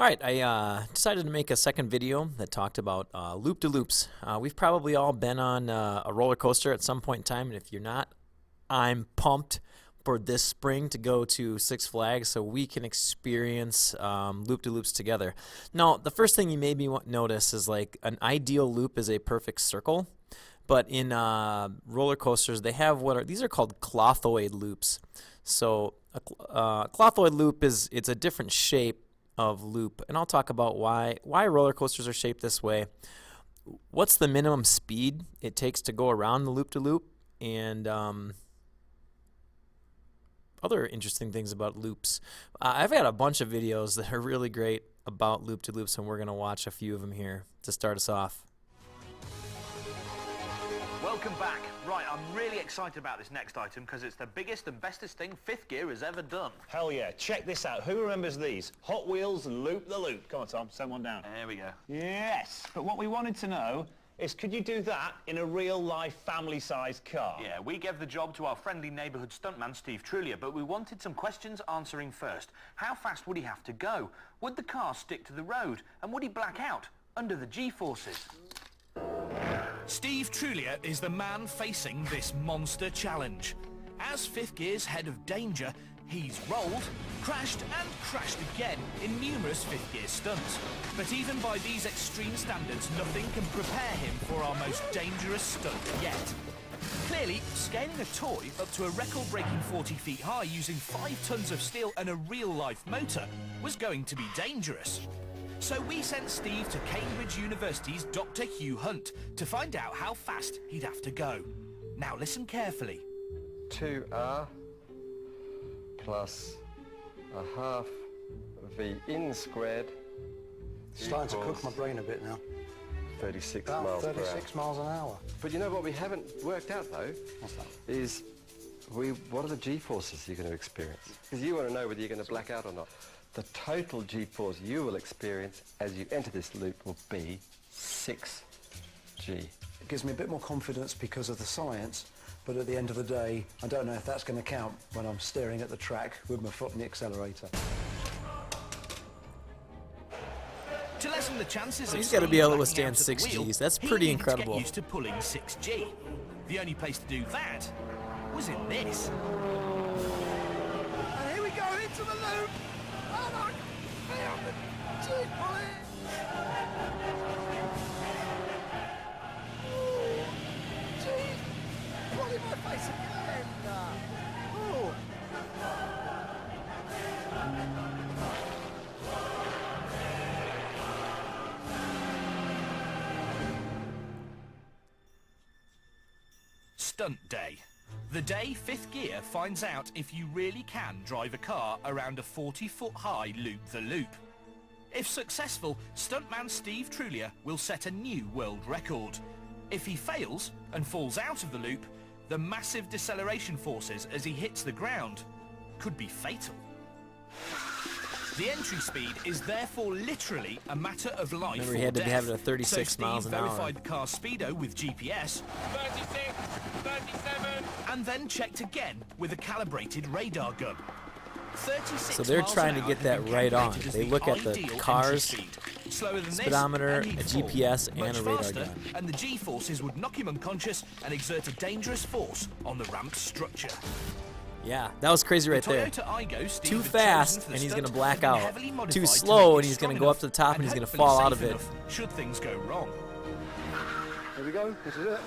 All right, I decided to make a second video that talked about loop-de-loops. We've probably all been on a roller coaster at some point in time, and if you're not, I'm pumped for this spring to go to Six Flags so we can experience loop-de-loops together. Now, the first thing you maybe notice is like an ideal loop is a perfect circle, but in roller coasters they have these are called clothoid loops. So a clothoid loop it's a different shape of loop, and I'll talk about why roller coasters are shaped this way, what's the minimum speed it takes to go around the loop-de-loop, and other interesting things about loops. I've got a bunch of videos that are really great about loop-de-loops, and we're going to watch a few of them here to start us off. Welcome back. Right, I'm really excited about this next item because it's the biggest and bestest thing Fifth Gear has ever done. Hell yeah, check this out. Who remembers these? Hot Wheels and Loop the Loop. Come on, Tom, send one down. There we go. Yes, but what we wanted to know is could you do that in a real-life family-sized car? Yeah, we gave the job to our friendly neighbourhood stuntman, Steve Trulia, but we wanted some questions answering first. How fast would he have to go? Would the car stick to the road? And would he black out under the G-forces? Steve Trulia is the man facing this monster challenge. As Fifth Gear's head of danger, he's rolled, crashed and crashed again in numerous Fifth Gear stunts. But even by these extreme standards, nothing can prepare him for our most dangerous stunt yet. Clearly, scaling a toy up to a record-breaking 40 feet high using 5 tons of steel and a real-life motor was going to be dangerous. So we sent Steve to Cambridge University's Dr. Hugh Hunt to find out how fast he'd have to go. Now listen carefully. 2r plus a half v in squared Starting to equals cook my brain a bit now. 36 About miles per hour. 36 miles an hour. But you know what we haven't worked out though? What's that? Is what are the G-forces you're going to experience? Because you want to know whether you're going to black out or not. The total G-force you will experience as you enter this loop will be 6G. It gives me a bit more confidence because of the science, but at the end of the day, I don't know if that's going to count when I'm staring at the track with my foot in the accelerator. To lessen the chances of He's got to be able to Steve withstand blacking out at the 6 wheel, Gs. That's he pretty needed incredible. To get used to pulling 6G. The only place to do that was in this. And here we go into the loop. Oh my! Feel the G pulling. Oh, G pulling my face again. Oh. Stunt Day. The day Fifth Gear finds out if you really can drive a car around a 40-foot-high loop-the-loop. If successful, stuntman Steve Trulia will set a new world record. If he fails and falls out of the loop, the massive deceleration forces as he hits the ground could be fatal. The entry speed is therefore literally a matter of life Remember, or he had to death. have it at 36 so miles Steve an hour. verified the car's speedo with GPS 36, 37. and then checked again with a calibrated radar gun. 36 So they're miles trying an to hour get had that been right on. calculated as They look at the ideal car's entry speed. Slower than this, speedometer, and he'd a fall GPS, and much a radar faster, gun. and the G-forces would knock him unconscious and exert a dangerous force on the ramp's structure. Yeah, that was crazy right there. Toyota Aygo Steve Too had fast, chosen for the and he's stunt going to black had been out. heavily modified Too to slow, make and it he's going to strong go up to the enough top, and he's going to hopefully fall out safe of it. enough should things go wrong. Here we go. This is it.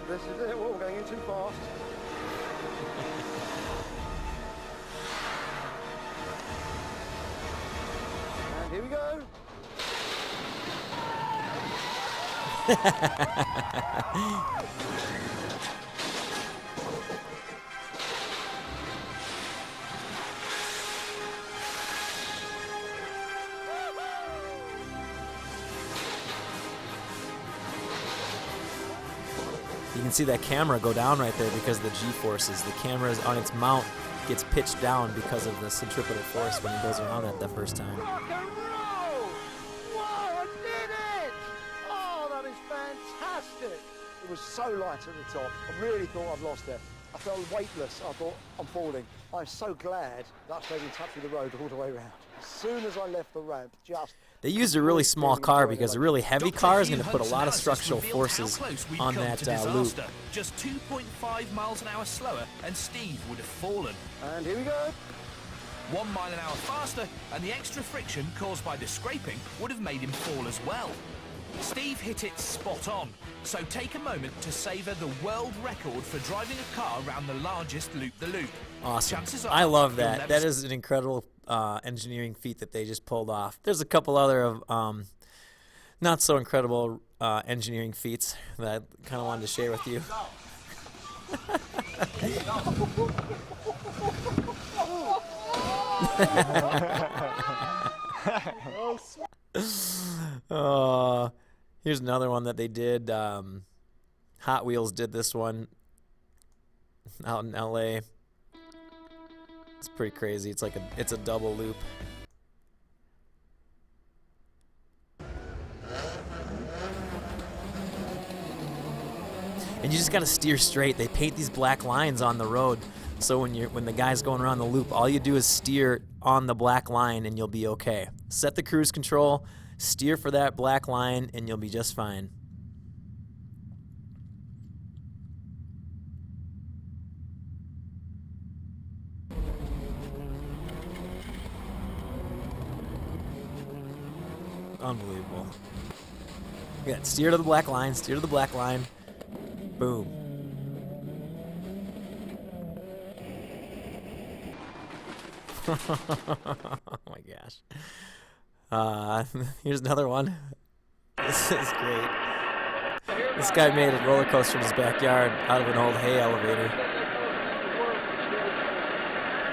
This is it. Whoa, we're going in too fast. And here we go. You can see that camera go down right there because of the G-forces. The camera is on its mount gets pitched down because of the centripetal force when he goes around that the first time. Rock and roll! Whoa, I did it! Oh, that is fantastic. It was so light at the top. I really thought I'd lost it. I felt weightless. I thought, I'm falling. I'm so glad that I stayed in touch with the road all the way around. As soon as I left the ramp, They used a really small car because a really heavy car is going to put a lot of structural forces on that loop. Just 2.5 miles an hour slower, and Steve would have fallen. And here we go. 1 mile an hour faster, and the extra friction caused by the scraping would have made him fall as well. Steve hit it spot on, so take a moment to savour the world record for driving a car around the largest loop-the-loop. Awesome. Chances are I love you'll that. never That is an incredible engineering feat that they just pulled off. There's a couple other of not so incredible engineering feats that I kind of wanted to share with you. Here's another one that they did. Hot Wheels did this one out in LA. It's pretty crazy. It's like it's a double loop. And you just gotta steer straight. They paint these black lines on the road, so when the guy's going around the loop, all you do is steer on the black line and you'll be okay. Set the cruise control, steer for that black line, and you'll be just fine. Unbelievable. Yeah, steer to the black line, steer to the black line. Boom. Oh my gosh. Here's another one. This is great. This guy made a roller coaster in his backyard out of an old hay elevator.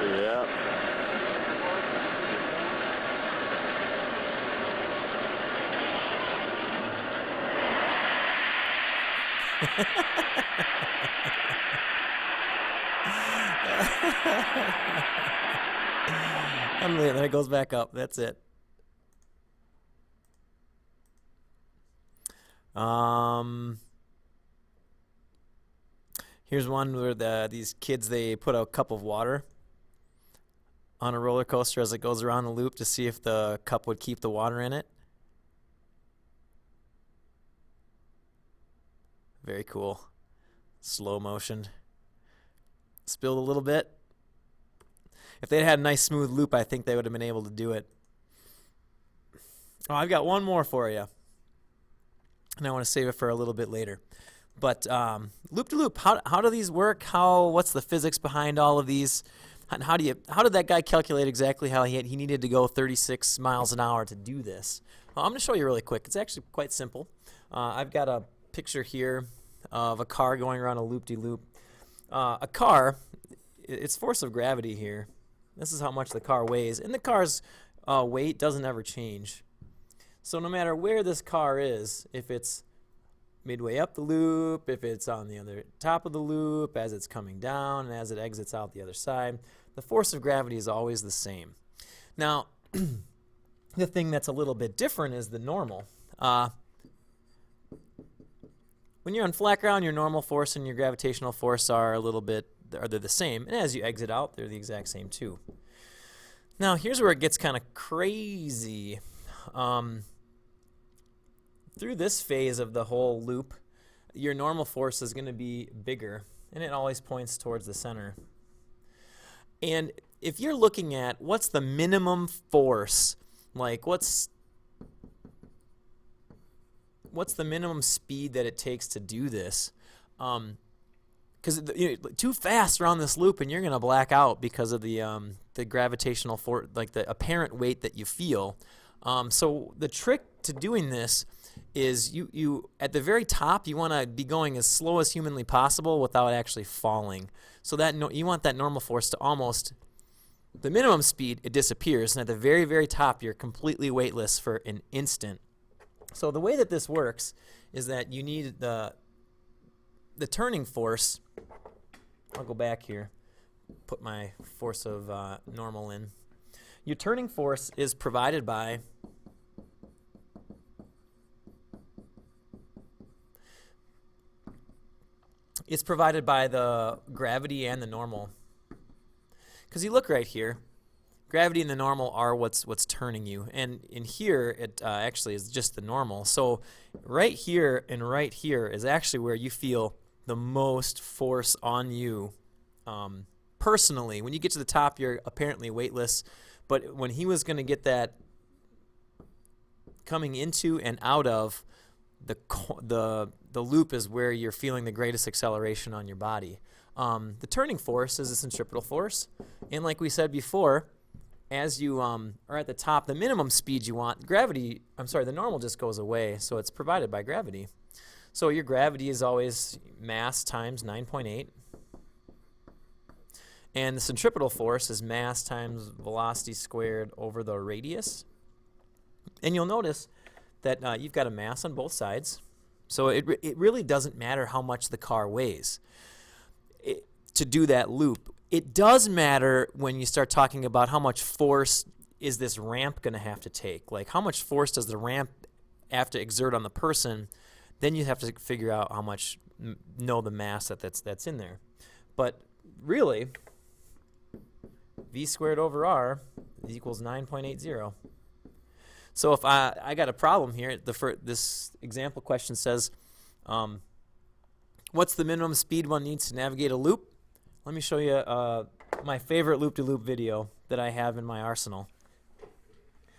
Yeah. Unbelievable. Then it goes back up. That's it. Here's one where these kids, they put a cup of water on a roller coaster as it goes around the loop to see if the cup would keep the water in it. Very cool. Slow motion. Spilled a little bit. If they'd had a nice smooth loop, I think they would have been able to do it. Oh, I've got one more for you. And I want to save it for a little bit later. But loop-to-loop, how do these work? What's the physics behind all of these? And how did that guy calculate exactly how he needed to go 36 miles an hour to do this? Well, I'm going to show you really quick. It's actually quite simple. I've got a picture here of a car going around a loop-de-loop. A car, its force of gravity here, this is how much the car weighs. And the car's weight doesn't ever change. So no matter where this car is, if it's midway up the loop, if it's on the other top of the loop, as it's coming down, and as it exits out the other side, the force of gravity is always the same. Now, the thing that's a little bit different is the normal. When you're on flat ground, your normal force and your gravitational force are they're the same. And as you exit out, they're the exact same too. Now, here's where it gets kind of crazy. Through this phase of the whole loop, your normal force is going to be bigger, and it always points towards the center. And if you're looking at what's the minimum force, like what's the minimum speed that it takes to do this, because too fast around this loop and you're going to black out because of the gravitational force, like the apparent weight that you feel. So the trick to doing this is you at the very top, you want to be going as slow as humanly possible without actually falling. So that you want that normal force to almost the minimum speed, it disappears, and at the very, very top, you're completely weightless for an instant. So the way that this works is that you need the turning force. I'll go back here, put my force of normal in. Your turning force is provided by It's provided by the gravity and the normal. Because you look right here, gravity and the normal are what's turning you, and in here it actually is just the normal. So right here and right here is actually where you feel the most force on you personally. When you get to the top, you're apparently weightless, but when he was going to get that coming into and out of the loop is where you're feeling the greatest acceleration on your body. The turning force is the centripetal force, and like we said before, as you are at the top, the minimum speed you want, the normal just goes away, so it's provided by gravity. So your gravity is always mass times 9.8, and the centripetal force is mass times velocity squared over the radius. And you'll notice that you've got a mass on both sides, so it really doesn't matter how much the car weighs to do that loop. It does matter when you start talking about how much force is this ramp going to have to take. Like, how much force does the ramp have to exert on the person? Then you have to figure out how much, know the mass that's in there. But really, v squared over r equals 9.80. So if I got a problem here, this example question says, what's the minimum speed one needs to navigate a loop? Let me show you my favorite loop-de-loop video that I have in my arsenal.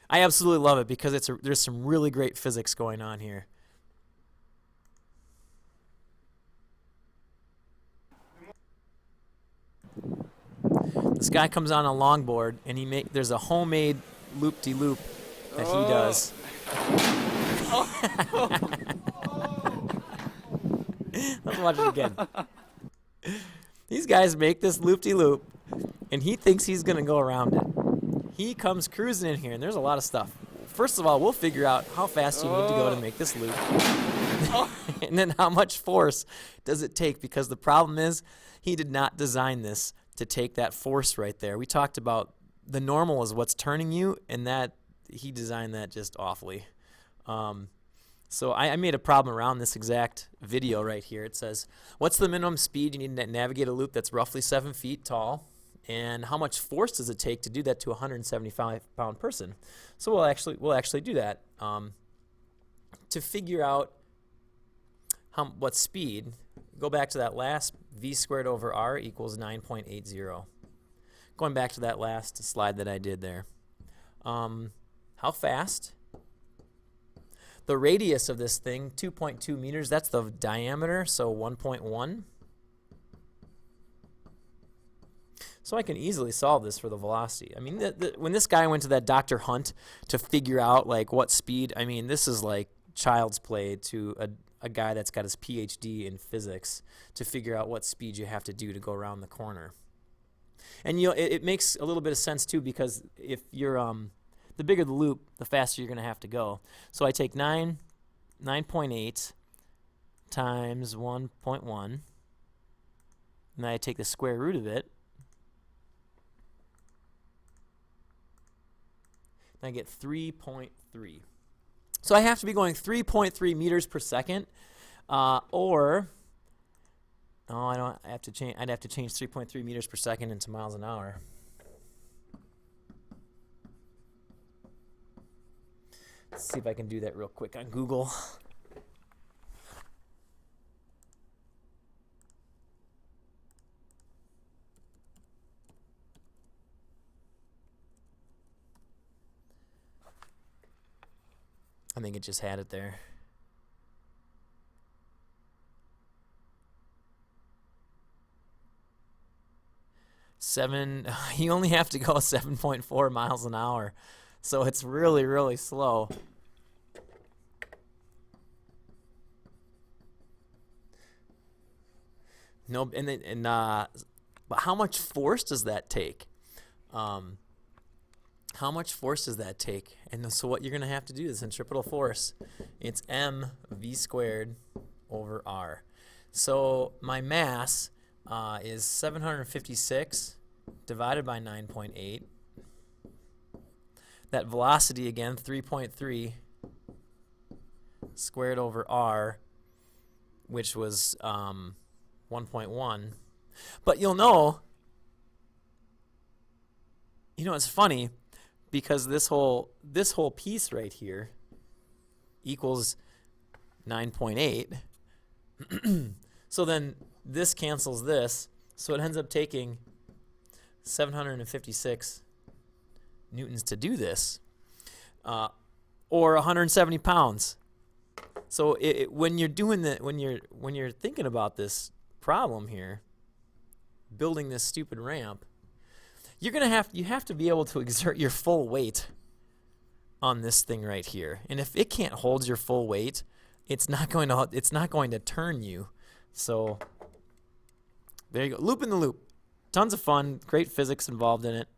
I absolutely love it because there's some really great physics going on here. This guy comes on a longboard and there's a homemade loop-de-loop that he does. Let's watch it again. These guys make this loop-de-loop, and he thinks he's going to go around it. He comes cruising in here, and there's a lot of stuff. First of all, we'll figure out how fast you need to go to make this loop. And then how much force does it take, because the problem is he did not design this to take that force right there. We talked about the normal is what's turning you, and that he designed that just awfully. So I made a problem around this exact video right here. It says, what's the minimum speed you need to navigate a loop that's roughly 7 feet tall? And how much force does it take to do that to a 175-pound person? So we'll actually do that. To figure out what speed, go back to that last v squared over r equals 9.80. Going back to that last slide that I did there. How fast? The radius of this thing, 2.2 meters, that's the diameter, so 1.1. So I can easily solve this for the velocity. I mean, when this guy went to that Dr. Hunt to figure out like what speed, I mean, this is like child's play to a guy that's got his PhD in physics to figure out what speed you have to do to go around the corner. And it makes a little bit of sense too, because if you're the bigger the loop, the faster you're going to have to go. So I take 9.8 times 1.1, and then I take the square root of it, and I get 3.3. So I have to be going 3.3 meters per second, or I don't have to change. I'd have to change 3.3 meters per second into miles an hour. Let's see if I can do that real quick on Google. I think it just had it there. You only have to go 7.4 miles an hour. So it's really, really slow. No, but how much force does that take? How much force does that take? And so what you're going to have to do is centripetal force. It's mv squared over r. So my mass is 756 divided by 9.8. That velocity again, 3.3 squared over r, which was 1.1. But you'll know, it's funny because this whole piece right here equals 9.8. So then this cancels this, so it ends up taking 756 newtons to do this, or 170 pounds. So when you're doing that, when you're thinking about this problem here, building this stupid ramp, you have to be able to exert your full weight on this thing right here. And if it can't hold your full weight, it's not going to turn you. So there you go. Loop in the loop. Tons of fun. Great physics involved in it.